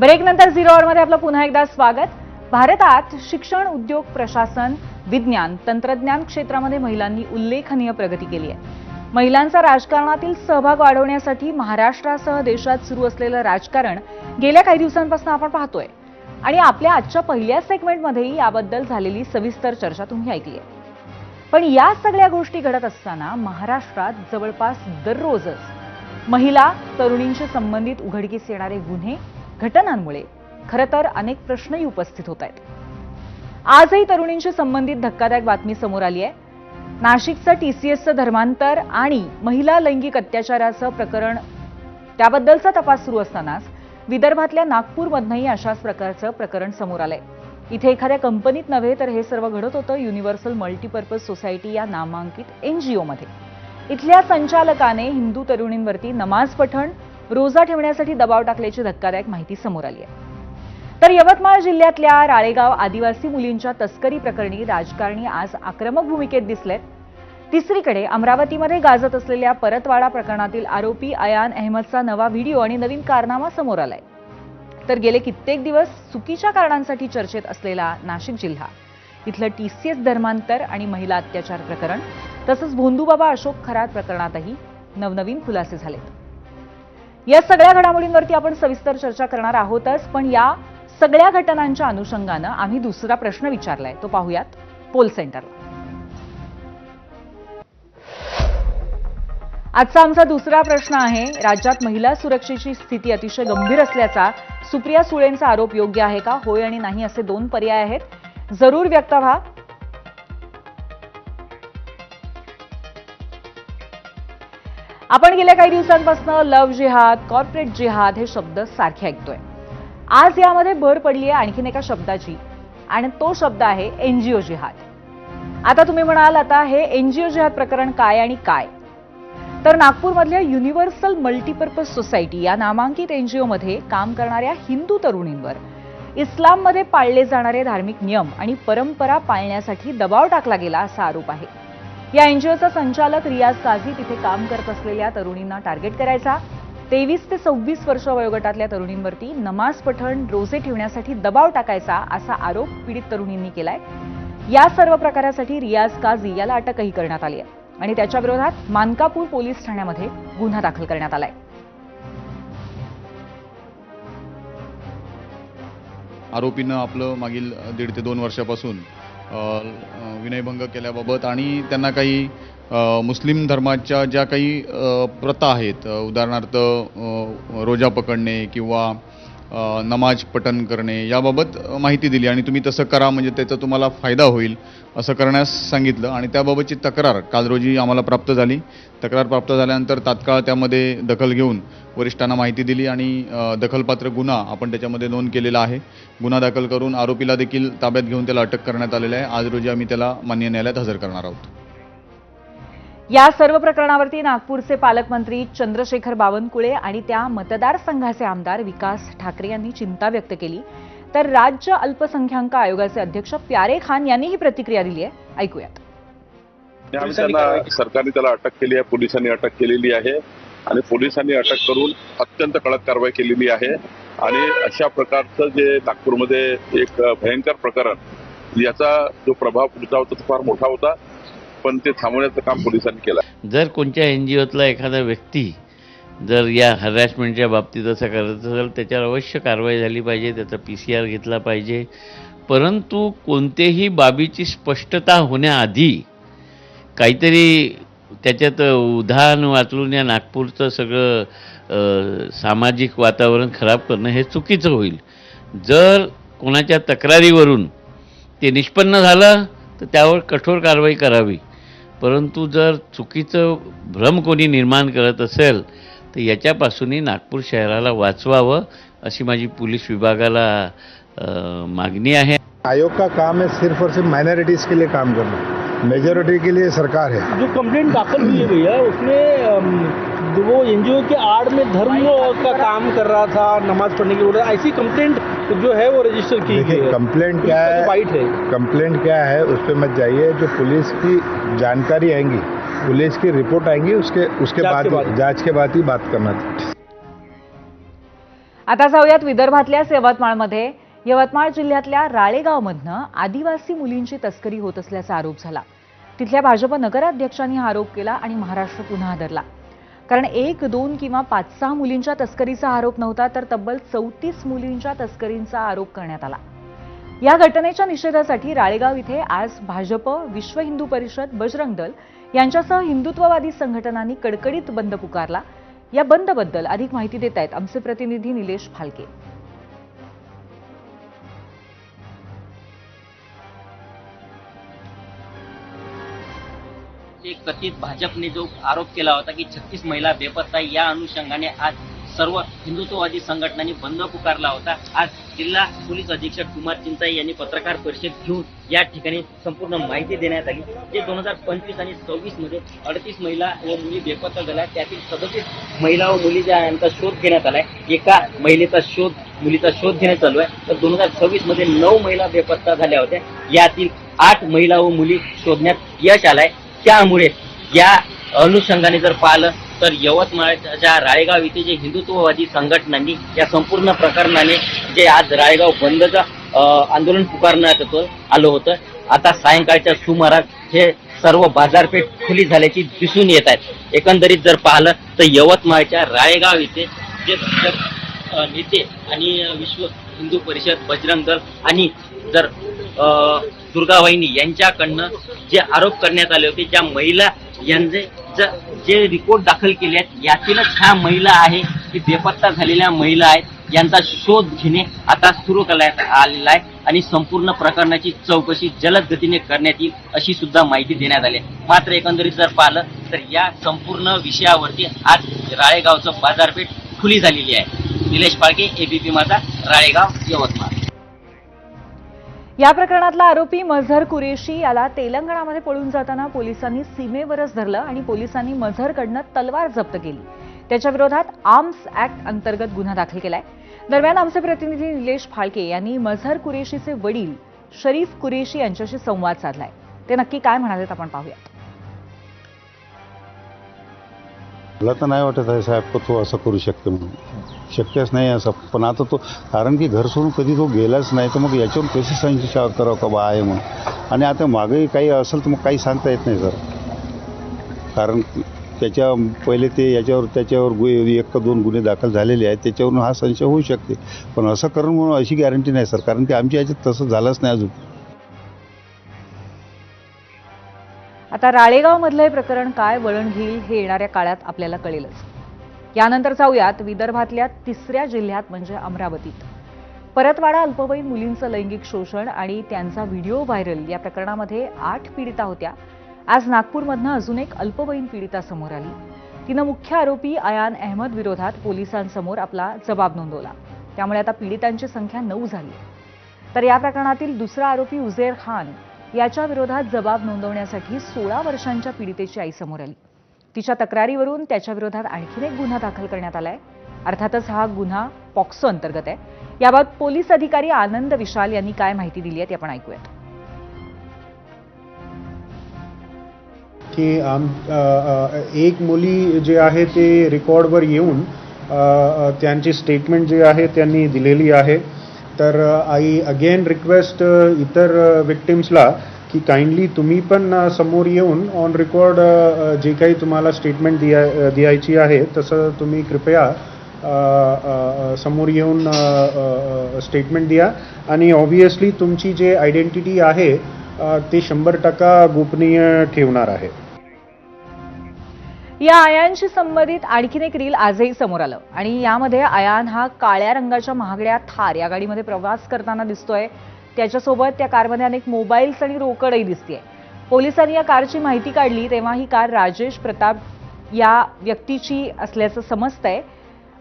ब्रेकनंतर zero आवरमध्ये आपलं पुन्हा एकदा स्वागत। भारतात शिक्षण, उद्योग, प्रशासन, विज्ञान, तंत्रज्ञान क्षेत्रामध्ये महिलांनी उल्लेखनीय प्रगती केली आहे। महिलांचा राजकारणातील सहभाग वाढवण्यासाठी महाराष्ट्रासह देशात सुरू असलेलं राजकारण गेल्या काही दिवसांपासून आपण पाहतोय आणि आपल्या आजच्या पहिल्या सेगमेंटमध्येही याबद्दल झालेली सविस्तर चर्चा तुम्ही ऐकली आहे। पण या सगळ्या गोष्टी घडत असताना महाराष्ट्रात जवळपास दररोजच महिला, तरुणींशी संबंधित उघडकीस येणारे गुन्हे, घटनांमुळे खरं तर अनेक प्रश्नही उपस्थित होत आहेत। आजही तरुणींशी संबंधित धक्कादायक बातमी समोर आली आहे। नाशिकचं TCSचं धर्मांतर आणि महिला लैंगिक अत्याचाराचं प्रकरण, त्याबद्दलचा तपास सुरू असतानाच विदर्भातल्या नागपूरमधनंही अशाच प्रकारचं प्रकरण समोर आलंय। इथे एखाद्या कंपनीत नव्हे तर हे सर्व घडत होतं युनिव्हर्सल मल्टीपर्पज सोसायटी या नामांकित NGO मध्ये। इथल्या संचालकाने हिंदू तरुणींवरती नमाज पठण, रोजा ठेवण्यासाठी दबाव टाकल्याची धक्कादायक माहिती समोर आली आहे। तर यवतमाळ जिल्ह्यातल्या राळेगाव आदिवासी मुलींच्या तस्करी प्रकरणी राजकारणी आज आक्रमक भूमिकेत दिसलेत। तिसरीकडे अमरावतीमध्ये गाजत असलेल्या परतवाडा प्रकरणातील आरोपी अयान अहमदचा नवा व्हिडिओ आणि नवीन कारनामा समोर आलाय। तर गेले कित्येक दिवस चुकीच्या कारणांसाठी चर्चेत असलेला नाशिक जिल्हा, इथलं TCS धर्मांतर आणि महिला अत्याचार प्रकरण, तसंच भोंदूबाबा अशोक खरात प्रकरणातही नवनवीन खुलासे झालेत। या सगळ्या घडामोडींवरती आपण सविस्तर चर्चा करणार आहोतच, पण या सगळ्या घटनांच्या अनुषंगानं आम्ही दुसरा प्रश्न विचारलाय, तो पाहूयात पोल सेंटरला। आजचा आमचा दुसरा प्रश्न आहे, राज्यात महिला सुरक्षेची स्थिती अतिशय गंभीर असल्याचा सुप्रिया सुळेंचा आरोप योग्य आहे का? होय आणि नाही असे दोन पर्याय आहेत, जरूर व्यक्त व्हा। आपण गेल्या काही दिवसांपासून लव्ह जिहाद, कॉर्पोरेट जिहाद हे शब्द सारखे ऐकतोय। आज यामध्ये भर पडली आहे आणखीन एका शब्दाची, आणि तो शब्द आहे NGO जिहाद। आता तुम्ही म्हणाल, आता हे NGO जिहाद प्रकरण काय आणि काय? तर नागपूरमधल्या युनिव्हर्सल मल्टीपर्पज सोसायटी या नामांकित NGO मध्ये काम करणाऱ्या हिंदू तरुणींवर इस्लाममध्ये पाळले जाणारे धार्मिक नियम आणि परंपरा पाळण्यासाठी दबाव टाकला गेला असा आरोप आहे। या NGOचा संचालक रियाज काझी तिथे काम करत असलेल्या तरुणींना टार्गेट करायचा, 23 ते 26 वर्ष वयोगटातल्या तरुणींवरती नमाज पठण, रोजे ठेवण्यासाठी दबाव टाकायचा असा आरोप पीडित तरुणींनी केलाय। या सर्व प्रकारासाठी रियाज काझी याला अटकही करण्यात आली आहे आणि त्याच्या विरोधात मानकापूर पोलीस ठाण्यामध्ये गुन्हा दाखल करण्यात आलाय। आरोपीनं आपलं मागील 1.5 ते 2 वर्षापासून विनयभंग केल्याबाबत आणि त्यांना काही मुस्लिम धर्माच्या ज्या काही प्रथा आहेत, उदाहरणार्थ रोजा पकडणे किंवा नमाज पठण करणे, याबाबत माहिती दिली आणि तुम्ही तसं करा म्हणजे त्याचा तुम्हाला फायदा होईल असं करण्यास सांगितलं आणि त्याबाबतची तक्रार काल रोजी आम्हाला प्राप्त झाली। तक्रार प्राप्त झाल्यानंतर तात्काळ त्यामध्ये दखल घेऊन वरिष्ठांना माहिती दिली आणि दखलपात्र गुन्हा आपण त्याच्यामध्ये नोंद केलेला आहे। गुन्हा दाखल करून आरोपीला देखील ताब्यात घेऊन त्याला अटक करण्यात आलेली आहे। आज रोजी आम्ही त्याला मान्य न्यायालयात हजर करणार आहोत। या सर्व प्रकरणावरती नागपूरचे पालकमंत्री चंद्रशेखर बावनकुळे आणि त्या मतदारसंघाचे आमदार विकास ठाकरे यांनी चिंता व्यक्त केली। तर राज्य अल्पसंख्याक आयोगाचे अध्यक्ष प्यारे खान यांनीही प्रतिक्रिया दिली आहे, ऐकूयात। सरकारने त्याला अटक केली आहे, पोलिसांनी अटक केलेली आहे आणि पोलिसांनी अटक करून अत्यंत कडक कारवाई केलेली आहे आणि अशा प्रकारचं जे नागपूरमध्ये एक भयंकर प्रकरण, याचा जो प्रभाव पुढचा होता तो फार मोठा होता, पण ते थांबवण्याचं काम पोलिसांनी केलं। जर कोणत्या NGOतला एखादा व्यक्ती जर या हॅरॅसमेंटच्या बाबतीत असं करत असेल, त्याच्यावर अवश्य कारवाई झाली पाहिजे, त्याचा PCR घेतला पाहिजे। परंतु कोणतेही बाबीची स्पष्टता होण्याआधी काहीतरी त्याच्यात उदाहरण वाचून या नागपूरचं सगळं सामाजिक वातावरण खराब करणं हे चुकीचं होईल। जर कोणाच्या तक्रारीवरून ते निष्पन्न झालं तर त्यावर कठोर कारवाई करावी, परंतु जर चुकीचं भ्रम कोणी निर्माण करत असेल तर याच्यापासूनही नागपूर शहराला वाचवावं अशी माझी पोलीस विभागाला मागणी आहे। आयोग का काम है सिर्फ और सिर्फ माइनॉरिटीज़ के लिए काम करना, मेजॉरिटी के लिए सरकार है। जो कंप्लेंट दाखिल हुई है भैया, उसमें वो NGO के आड़ में धर्म का काम कर रहा था, नमाज पढ़ने की वजह, ऐसी कंप्लेंट जो है वो रजिस्टर की गई है। कंप्लेंट क्या है, कंप्लेंट क्या है उस पर मत जाइए। जो पुलिस की जानकारी आएंगी, पुलिस की रिपोर्ट आएंगी, उसके बाद जांच के बाद ही बात करना। आता जाऊयात विदर्भातल्याच यवतमाळमध्ये. यवतमाळ जिल्ह्यातल्या राळेगावमधनं आदिवासी मुलींची तस्करी होत असल्याचा आरोप झाला. तिथल्या भाजप नगराध्यक्षांनी हा आरोप केला आणि महाराष्ट्र पुन्हा हादरला. कारण 1, 2 किंवा 5-6 मुलींच्या तस्करीचा आरोप नव्हता, तर तब्बल 34 मुलींच्या तस्करींचा आरोप करण्यात आला. या घटनेच्या निषेधासाठी राळेगाव इथे आज भाजप, विश्व हिंदू परिषद, बजरंग दल यांच्यासह हिंदुत्ववादी संघटनांनी कडकडीत बंद पुकारला. या बंदबद्दल अधिक माहिती देत आहेत आमचे प्रतिनिधी निलेश फाळके. कथित भाजपने जो आरोप केला होता की 36 महिला बेपत्ता, या अनुषंगाने आज सर्व हिंदुत्ववादी संघटनांनी बंद पुकारला होता. आज जिल्हा पोलीस अधीक्षक कुमार चिंताई यांनी पत्रकार परिषद घेऊन या ठिकाणी संपूर्ण माहिती देण्यात आली. जे 2025 आणि 26 मध्ये 38 महिला व मुली बेपत्ता झाल्या, त्यातील 37 महिला व मुली यांचा शोध घेण्यात आलाय. एका मुलीचा शोध घेण्यात चालू आहे. तर 2026 मध्ये 9 महिला बेपत्ता झाल्या होत्या. यातील 8 महिला व मुली शोधण्यात यश आलंय. त्यामुळे या अनुषंगाने जर पाहिलं तर यवतमाळच्या राळेगाव येथे जे हिंदुत्ववादी संघटनांनी या संपूर्ण प्रकरणाने जे आज राळेगाव बंदचं आंदोलन पुकारण्यात आलं होतं, आता सायंकाळच्या सुमारास हे सर्व बाजारपेठ खुली झाल्याची दिसून येत आहेत. एकंदरीत जर पाहिलं तर यवतमाळच्या राळेगाव येथे जे नेते आणि विश्व हिंदू परिषद, बजरंग दल आणि जर दुर्गावाहिनी यांच्याकडनं जे आरोप करण्यात आले होते, ज्या महिला यांचे जे रिपोर्ट दाखल केले आहेत, यातीलच ह्या महिला आहे की बेपत्ता झालेल्या महिला आहेत, यांचा शोध घेणे आता सुरू करण्यात आलेला आहे आणि संपूर्ण प्रकरणाची चौकशी जलद गतीने करण्यात येईल अशी सुद्धा माहिती देण्यात आली. मात्र एकंदरीत जर पाहिलं तर या संपूर्ण विषयावरती आज राळेगावचं बाजारपेठ खुली झालेली आहे. निलेश फाळके, एबीपी माझा, राळेगाव, यवतमाळ. या प्रकरणातला आरोपी मझहर कुरेशी याला तेलंगणामध्ये पळून जाताना पोलिसांनी सीमेवरच धरलं आणि पोलिसांनी मझहरकडनं तलवार जप्त केली. त्याच्या विरोधात आर्म्स ऍक्ट अंतर्गत गुन्हा दाखल केलाय. दरम्यान आमचे प्रतिनिधी निलेश फाळके यांनी मझहर कुरेशीचे वडील शरीफ कुरेशी यांच्याशी संवाद साधलाय. ते नक्की काय म्हणालेत आपण पाहूयात. मला तर नाही वाटत आहे साहेब तो असं करू शकतो म्हणून, शक्यच नाही असं. पण आता तो कारण की घर सोडून कधी तो गेलाच नाही, तर मग याच्यावर कशी संशय करावं का बा आहे म्हणून. आणि आता मागेही काही असेल तर मग काही सांगता येत नाही सर. कारण त्याच्या पहिले त्याच्यावर 1 का 2 गुन्हे दाखल झालेले आहेत, त्याच्यावरून हा संशय होऊ शकते. पण असं करून म्हणून अशी गॅरंटी नाही सर, कारण की आमच्या याच्यात तसं झालंच नाही अजून. आता राळेगावमधलं हे प्रकरण काय वळण घेईल हे येणाऱ्या काळात आपल्याला कळेलच. यानंतर जाऊयात विदर्भातल्या 3ऱ्या जिल्ह्यात म्हणजे अमरावतीत. परतवाडा अल्पवयीन मुलींचं लैंगिक शोषण आणि त्यांचा व्हिडिओ व्हायरल या प्रकरणामध्ये 8 पीडिता होत्या. आज नागपूरमधनं अजून एक अल्पवयीन पीडिता समोर आली. तिनं मुख्य आरोपी अयान अहमद विरोधात पोलिसांसमोर आपला जबाब नोंदवला. त्यामुळे आता पीडितांची संख्या 9 झाली. तर या प्रकरणातील दुसरा आरोपी उझेर खान याच्या विरोधात जबाब नोंदवण्यासाठी 16 वर्षांच्या पीडितेची आई समोर आली. तिच्या तक्रारीवरून त्याच्या विरोधात आणखीन एक गुन्हा दाखल करण्यात आलाय. अर्थातच हा गुन्हा पॉक्सो अंतर्गत आहे. याबाबत पोलीस अधिकारी आनंद विशाल यांनी काय माहिती दिली आहे ते आपण ऐकूयात. की एक मुली जे आहे ते रेकॉर्डवर येऊन त्यांची स्टेटमेंट जे आहे त्यांनी दिलेली आहे. तर आय अगेन रिक्वेस्ट इतर विक्टिम्सला की काइंडली तुम्ही पण समोर येऊन ऑन रेकॉर्ड जे काही तुम्हाला स्टेटमेंट द्यायची आहे तसं तुम्ही कृपया समोर येऊन स्टेटमेंट द्या. आणि ऑब्व्हियसली तुमची जे आयडेंटिटी आहे ते 100% गोपनीय ठेवणार आहे. या आयानशी संबंधित आणखीन एक रील आजही समोर आलं आणि यामध्ये आयान हा काळ्या रंगाच्या महागड्या थार या गाडीमध्ये प्रवास करताना दिसतोय. त्याच्यासोबत त्या कारमध्ये अनेक मोबाईल्स आणि रोकडही दिसतेय. पोलिसांनी या कारची माहिती काढली तेव्हा ही कार राजेश प्रताप या व्यक्तीची असल्याचं समजतंय.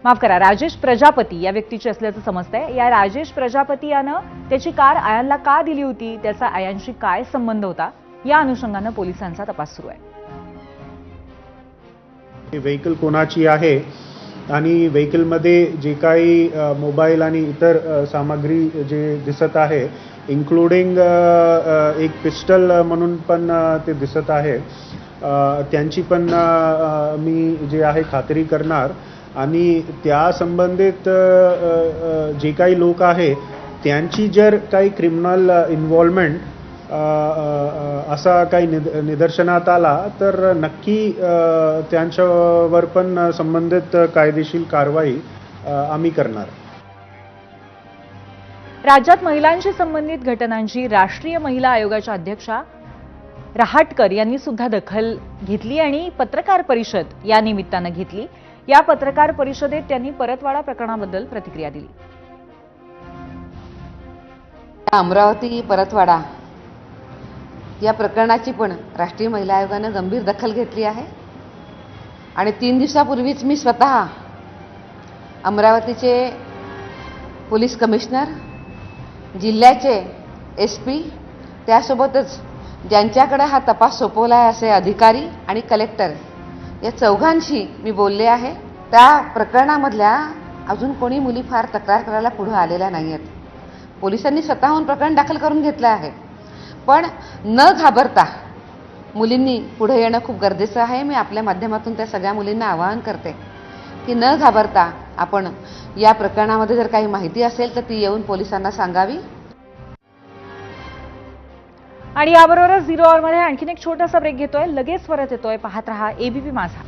माफ करा, राजेश प्रजापती या व्यक्तीची असल्याचं समजतंय. या राजेश प्रजापती यानं त्याची कार आयानला का दिली होती, त्याचा आयानशी काय संबंध होता, या अनुषंगानं पोलिसांचा तपास सुरू आहे. व्हेकल कोणाची आहे आणि व्हेकलमध्ये जे काही मोबाईल आणि इतर सामग्री जे दिसत आहे, इन्क्लुडिंग एक पिस्टल म्हणून पण ते दिसत आहे, त्यांची पण मी जे आहे खात्री करणार. आणि त्या संबंधित जे काही लोक आहे त्यांची जर काही क्रिमिनल इन्व्हॉल्वमेंट असा काही निदर्शनात आला तर नक्की त्यांच्यावर पण संबंधित कायदेशीर कारवाई आम्ही करणार. राज्यात महिलांशी संबंधित घटनांची राष्ट्रीय महिला आयोगाच्या अध्यक्षा रहाटकर यांनी सुद्धा दखल घेतली आणि पत्रकार परिषद या निमित्तानं घेतली. या पत्रकार परिषदेत त्यांनी परतवाडा प्रकरणाबद्दल प्रतिक्रिया दिली. अमरावती परतवाडा या प्रकरणाची पण राष्ट्रीय महिला आयोगानं गंभीर दखल घेतली आहे आणि 3 दिवसापूर्वीच मी स्वतः अमरावतीचे पोलीस कमिशनर, जिल्ह्याचे SP, त्यासोबतच ज्यांच्याकडे हा तपास सोपवला आहे असे अधिकारी आणि कलेक्टर या चौघांशी मी बोलले आहे. त्या प्रकरणामधल्या अजून कोणी मुली फार तक्रार करायला पुढे आलेल्या नाही आहेत. पोलिसांनी स्वतःहून प्रकरण दाखल करून घेतलं आहे, पण न घाबरता मुलींनी पुढे येणं खूप गरजेचं आहे. मी आपल्या माध्यमातून त्या सगळ्या मुलींना आवाहन करते की न घाबरता आपण या प्रकरणामध्ये जर काही माहिती असेल तर ती येऊन पोलिसांना सांगावी. आणि याबरोबरच 0 आवरमध्ये आणखीन एक छोटासा ब्रेक घेतोय. लगेच परत येतोय. पाहत रहा ABP माझा.